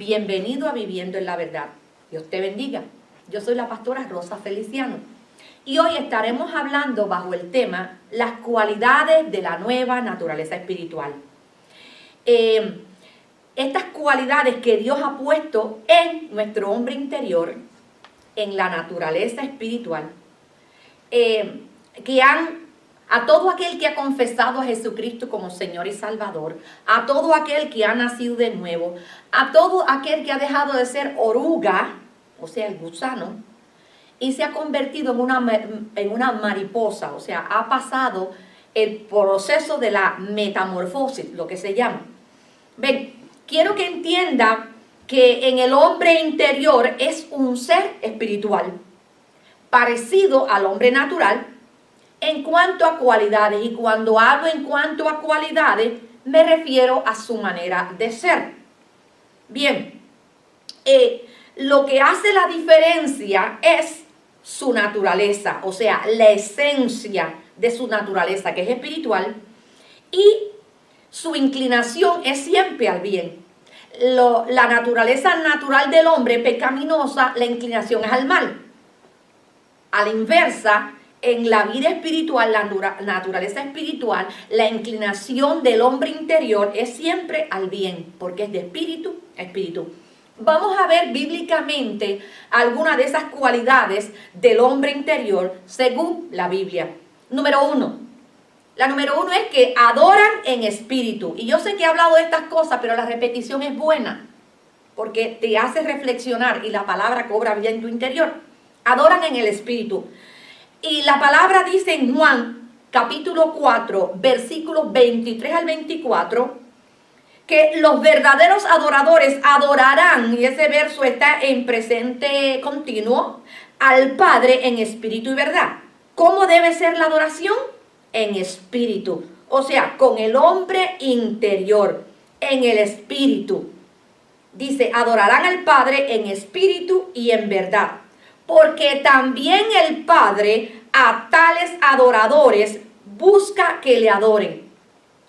Bienvenido a Viviendo en la Verdad. Dios te bendiga. Yo soy la pastora Rosa Feliciano y hoy estaremos hablando bajo el tema las cualidades de la nueva naturaleza espiritual. Estas cualidades que Dios ha puesto en nuestro hombre interior, en la naturaleza espiritual, a todo aquel que ha confesado a Jesucristo como Señor y Salvador, a todo aquel que ha nacido de nuevo, a todo aquel que ha dejado de ser oruga, o sea, el gusano, y se ha convertido en una mariposa, o sea, ha pasado el proceso de la metamorfosis, lo que se llama. Ven, quiero que entienda que en el hombre interior es un ser espiritual, parecido al hombre natural, en cuanto a cualidades, y cuando hablo en cuanto a cualidades, me refiero a su manera de ser. Bien, lo que hace la diferencia es su naturaleza, o sea, la esencia de su naturaleza, que es espiritual, y su inclinación es siempre al bien. La naturaleza natural del hombre pecaminosa, la inclinación es al mal. A la inversa, en la vida espiritual, la naturaleza espiritual, la inclinación del hombre interior es siempre al bien, porque es de espíritu a espíritu. Vamos a ver bíblicamente algunas de esas cualidades del hombre interior según la Biblia. Número uno. La número uno es que adoran en espíritu. Y yo sé que he hablado de estas cosas, pero la repetición es buena, porque te hace reflexionar y la palabra cobra vida en tu interior. Adoran en el espíritu. Y la palabra dice en Juan, capítulo 4, versículos 23 al 24, que los verdaderos adoradores adorarán, y ese verso está en presente continuo, al Padre en espíritu y verdad. ¿Cómo debe ser la adoración? En espíritu, o sea, con el hombre interior, en el espíritu. Dice, adorarán al Padre en espíritu y en verdad. Porque también el Padre a tales adoradores busca que le adoren.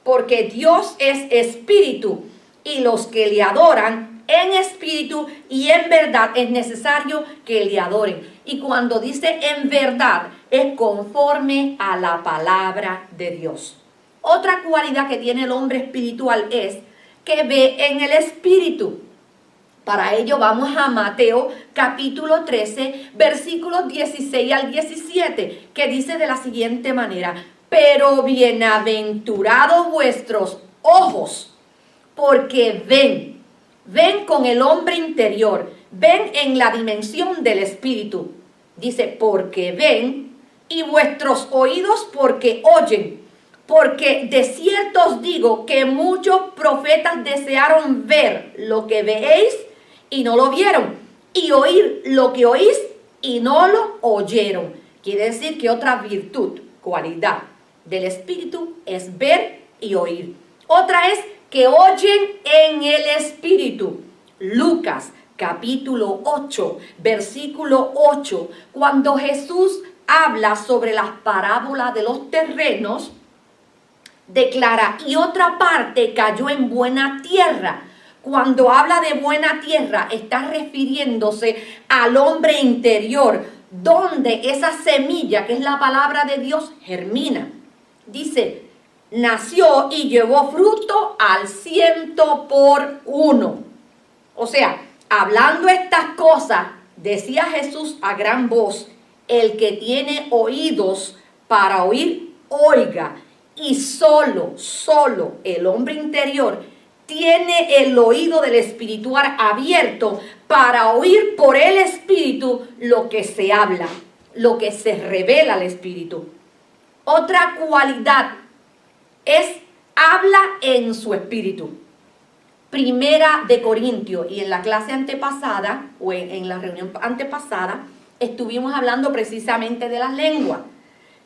Porque Dios es espíritu y los que le adoran en espíritu y en verdad es necesario que le adoren. Y cuando dice en verdad es conforme a la palabra de Dios. Otra cualidad que tiene el hombre espiritual es que ve en el espíritu. Para ello vamos a Mateo capítulo 13, versículos 16 al 17, que dice de la siguiente manera: pero bienaventurados vuestros ojos, porque ven con el hombre interior, ven en la dimensión del espíritu. Dice, porque ven, y vuestros oídos porque oyen. Porque de cierto os digo que muchos profetas desearon ver lo que veéis y no lo vieron, y oír lo que oís y no lo oyeron. Quiere decir que otra virtud, cualidad del espíritu es ver y oír. Otra es que oyen en el espíritu. Lucas capítulo 8, versículo 8, cuando Jesús habla sobre las parábolas de los terrenos, declara, y otra parte cayó en buena tierra. Cuando habla de buena tierra, está refiriéndose al hombre interior, donde esa semilla, que es la palabra de Dios, germina. Dice, nació y llevó fruto al 100%. O sea, hablando estas cosas, decía Jesús a gran voz, el que tiene oídos para oír, oiga. Y solo el hombre interior tiene el oído del espiritual abierto para oír por el espíritu lo que se habla, lo que se revela al espíritu. Otra cualidad es habla en su espíritu. Primera de Corintios, y en la clase antepasada o en la reunión antepasada estuvimos hablando precisamente de las lenguas.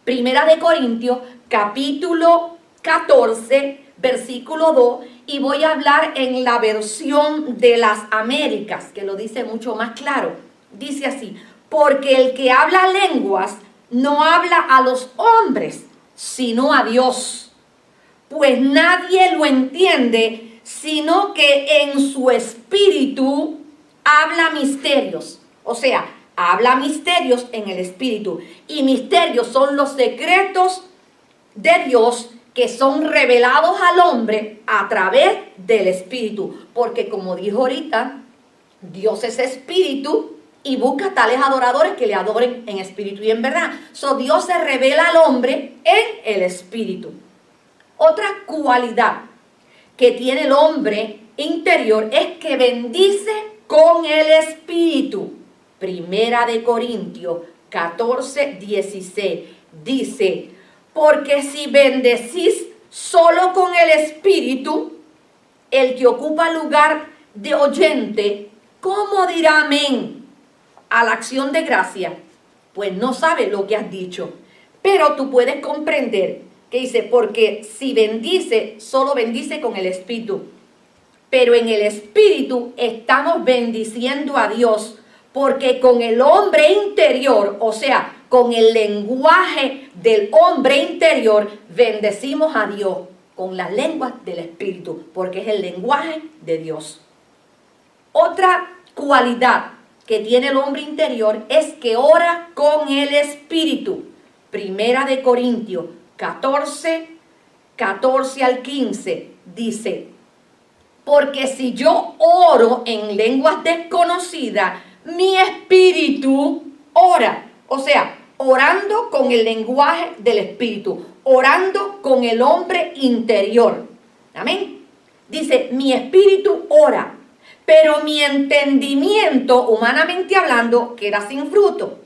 Primera de Corintios capítulo 14 versículo 2, y voy a hablar en la versión de las Américas, que lo dice mucho más claro. Dice así: porque el que habla lenguas no habla a los hombres, sino a Dios, pues nadie lo entiende, sino que en su espíritu habla misterios. O sea, habla misterios en el espíritu. Y misterios son los secretos de Dios que son revelados al hombre a través del espíritu. Porque como dijo ahorita, Dios es espíritu y busca tales adoradores que le adoren en espíritu y en verdad. Dios se revela al hombre en el espíritu. Otra cualidad que tiene el hombre interior es que bendice con el espíritu. Primera de Corintios 14:16 dice: porque si bendecís solo con el espíritu, el que ocupa lugar de oyente, ¿cómo dirá amén a la acción de gracia? Pues no sabe lo que has dicho. Pero tú puedes comprender que dice, porque si bendice, solo bendice con el espíritu. Pero en el espíritu estamos bendiciendo a Dios, porque con el hombre interior, o sea, con el lenguaje del hombre interior, bendecimos a Dios con las lenguas del espíritu, porque es el lenguaje de Dios. Otra cualidad que tiene el hombre interior es que ora con el espíritu. Primera de Corintios 14 al 15 dice: porque si yo oro en lenguas desconocidas, mi espíritu ora. O sea, orando con el lenguaje del espíritu, orando con el hombre interior. Amén. Dice, mi espíritu ora, pero mi entendimiento, humanamente hablando, queda sin fruto.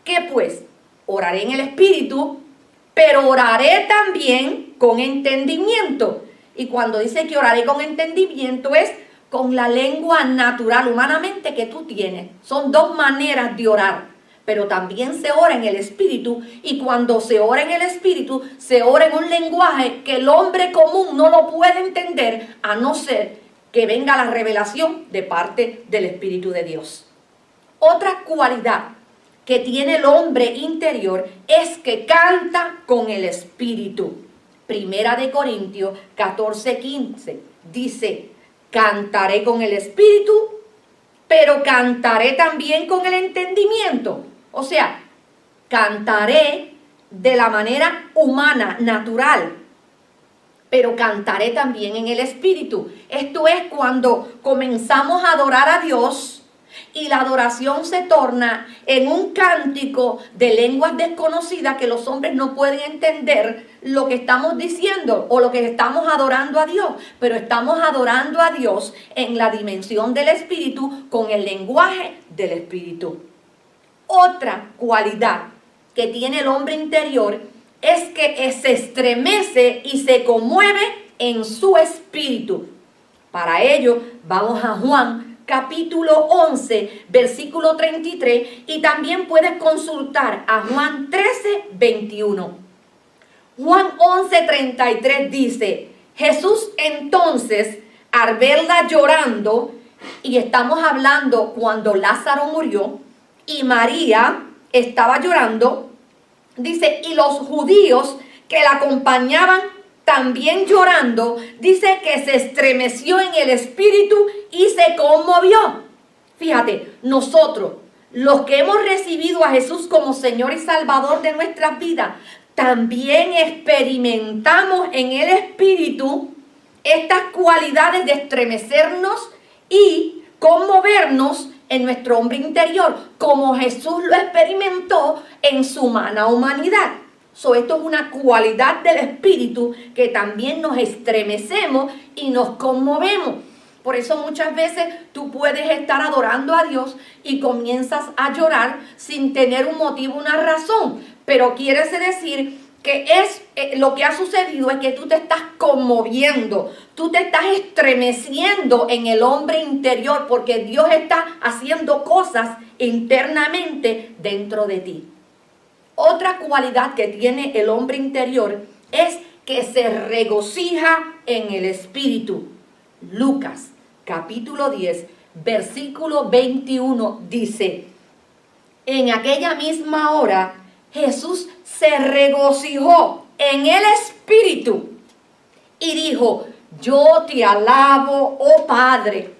¿Qué pues? Oraré en el espíritu, pero oraré también con entendimiento. Y cuando dice que oraré con entendimiento es con la lengua natural, humanamente, que tú tienes. Son dos maneras de orar, pero también se ora en el espíritu. Y cuando se ora en el espíritu, se ora en un lenguaje que el hombre común no lo puede entender, a no ser que venga la revelación de parte del Espíritu de Dios. Otra cualidad que tiene el hombre interior es que canta con el espíritu. Primera de Corintios 14:15 dice: cantaré con el espíritu, pero cantaré también con el entendimiento. O sea, cantaré de la manera humana, natural, pero cantaré también en el espíritu. Esto es cuando comenzamos a adorar a Dios y la adoración se torna en un cántico de lenguas desconocidas que los hombres no pueden entender lo que estamos diciendo o lo que estamos adorando a Dios, pero estamos adorando a Dios en la dimensión del espíritu con el lenguaje del espíritu. Otra cualidad que tiene el hombre interior es que se estremece y se conmueve en su espíritu. Para ello vamos a Juan capítulo 11, versículo 33, y también puedes consultar a Juan 13:21. Juan 11:33 dice: Jesús entonces, al verla llorando, y estamos hablando cuando Lázaro murió, y María estaba llorando, dice, y los judíos que la acompañaban también llorando, dice que se estremeció en el espíritu y se conmovió. Fíjate, nosotros, los que hemos recibido a Jesús como Señor y Salvador de nuestras vidas, también experimentamos en el espíritu estas cualidades de estremecernos y conmovernos en nuestro hombre interior, como Jesús lo experimentó en su humana humanidad. Esto es una cualidad del espíritu que también nos estremecemos y nos conmovemos. Por eso muchas veces tú puedes estar adorando a Dios y comienzas a llorar sin tener un motivo, una razón. Pero quiere decir que lo que ha sucedido es que tú te estás conmoviendo, tú te estás estremeciendo en el hombre interior porque Dios está haciendo cosas internamente dentro de ti. Otra cualidad que tiene el hombre interior es que se regocija en el espíritu. Lucas capítulo 10, versículo 21 dice: en aquella misma hora Jesús se regocijó en el espíritu y dijo: yo te alabo, oh Padre,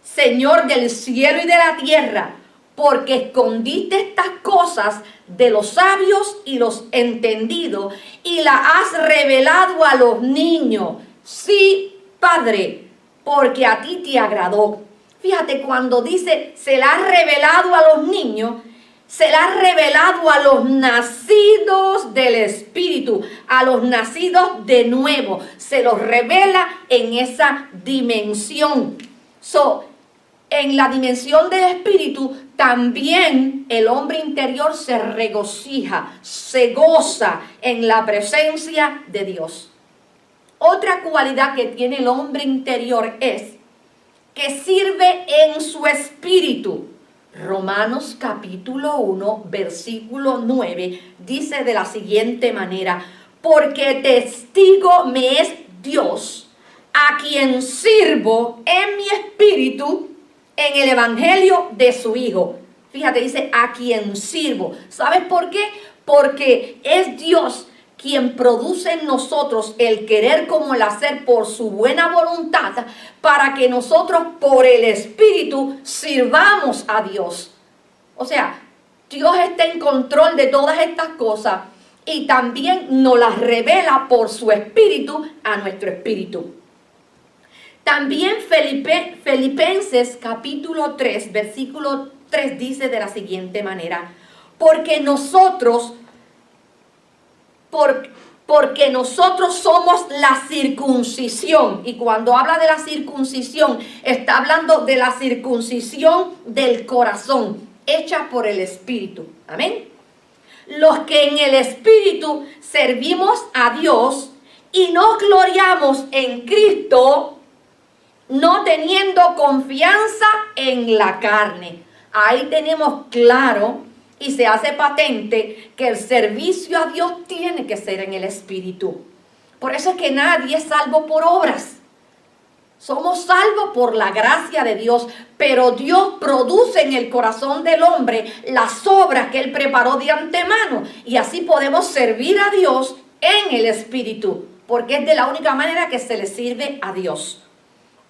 Señor del cielo y de la tierra, porque escondiste estas cosas de los sabios y los entendidos y las has revelado a los niños. Sí, Padre, porque a ti te agradó. Fíjate, cuando dice se la ha revelado a los niños, se la ha revelado a los nacidos del Espíritu, a los nacidos de nuevo. Se los revela en esa dimensión. En la dimensión del Espíritu, también el hombre interior se regocija, se goza en la presencia de Dios. Otra cualidad que tiene el hombre interior es que sirve en su espíritu. Romanos capítulo 1, versículo 9, dice de la siguiente manera: porque testigo me es Dios, a quien sirvo en mi espíritu en el evangelio de su Hijo. Fíjate, dice a quien sirvo. ¿Sabes por qué? Porque es Dios quien produce en nosotros el querer como el hacer por su buena voluntad, para que nosotros por el Espíritu sirvamos a Dios. O sea, Dios está en control de todas estas cosas y también nos las revela por su Espíritu a nuestro espíritu. También Filipenses capítulo 3, versículo 3 dice de la siguiente manera: porque nosotros somos la circuncisión. Y cuando habla de la circuncisión, está hablando de la circuncisión del corazón, hecha por el Espíritu. Amén. Los que en el Espíritu servimos a Dios y nos gloriamos en Cristo, no teniendo confianza en la carne. Ahí tenemos claro y se hace patente que el servicio a Dios tiene que ser en el Espíritu. Por eso es que nadie es salvo por obras. Somos salvos por la gracia de Dios, pero Dios produce en el corazón del hombre las obras que Él preparó de antemano. Y así podemos servir a Dios en el Espíritu, porque es de la única manera que se le sirve a Dios.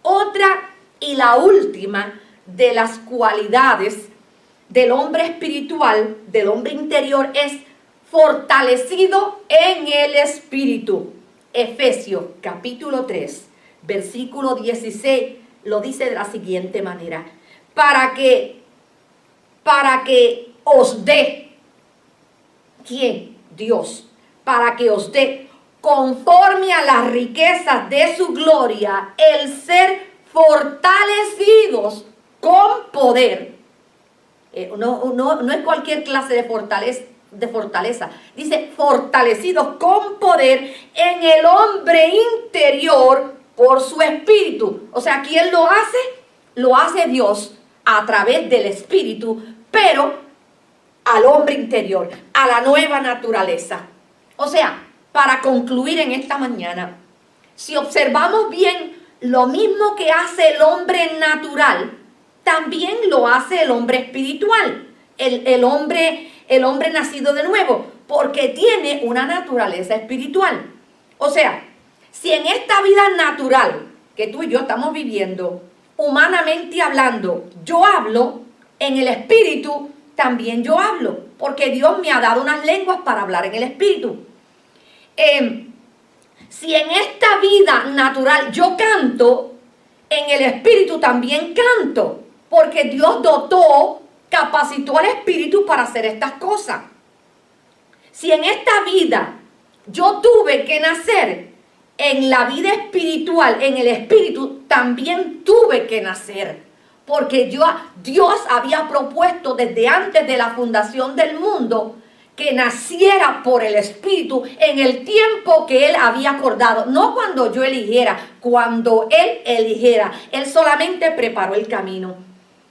Otra y la última de las cualidades del hombre espiritual, del hombre interior, es fortalecido en el Espíritu. Efesios capítulo 3, versículo 16, lo dice de la siguiente manera: para que os dé, ¿quién? Dios, para que os dé, conforme a las riquezas de su gloria, el ser fortalecidos con poder. No es cualquier clase de fortaleza. Dice fortalecidos con poder en el hombre interior por su espíritu. O sea, ¿quién lo hace? Lo hace Dios a través del Espíritu, pero al hombre interior, a la nueva naturaleza. O sea, para concluir en esta mañana, si observamos bien, lo mismo que hace el hombre natural, también lo hace el hombre espiritual, el hombre nacido de nuevo, porque tiene una naturaleza espiritual. O sea, si en esta vida natural que tú y yo estamos viviendo, humanamente hablando, yo hablo, en el espíritu también yo hablo, porque Dios me ha dado unas lenguas para hablar en el espíritu. Si en esta vida natural yo canto, en el espíritu también canto, porque Dios capacitó al espíritu para hacer estas cosas. Si en esta vida yo tuve que nacer, en la vida espiritual, en el espíritu, también tuve que nacer. Porque Dios había propuesto desde antes de la fundación del mundo que naciera por el Espíritu en el tiempo que Él había acordado. No cuando yo eligiera, cuando Él eligiera. Él solamente preparó el camino.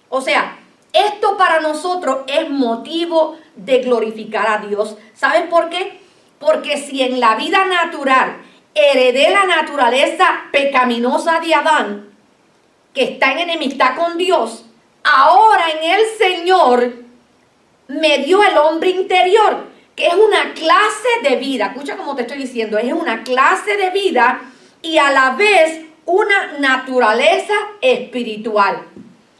O sea, esto para nosotros es motivo de glorificar a Dios. ¿Sabes por qué? Porque si en la vida natural heredé la naturaleza pecaminosa de Adán, que está en enemistad con Dios, ahora en el Señor me dio el hombre interior, que es una clase de vida. Escucha como te estoy diciendo, es una clase de vida y a la vez una naturaleza espiritual.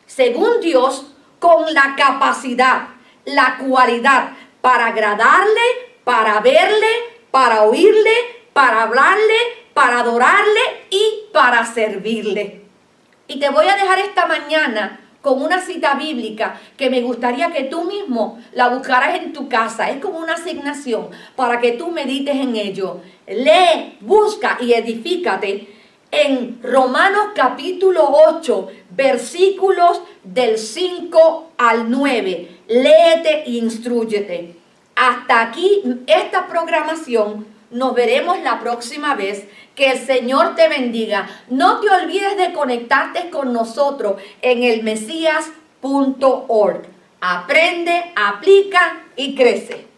Según Dios, con la capacidad, la cualidad para agradarle, para verle, para oírle, para hablarle, para adorarle y para servirle. Y te voy a dejar esta mañana con una cita bíblica que me gustaría que tú mismo la buscaras en tu casa. Es como una asignación para que tú medites en ello. Lee, busca y edifícate en Romanos capítulo 8, versículos del 5 al 9. Léete e instrúyete. Hasta aquí esta programación. Nos veremos la próxima vez. Que el Señor te bendiga. No te olvides de conectarte con nosotros en elmesias.org. Aprende, aplica y crece.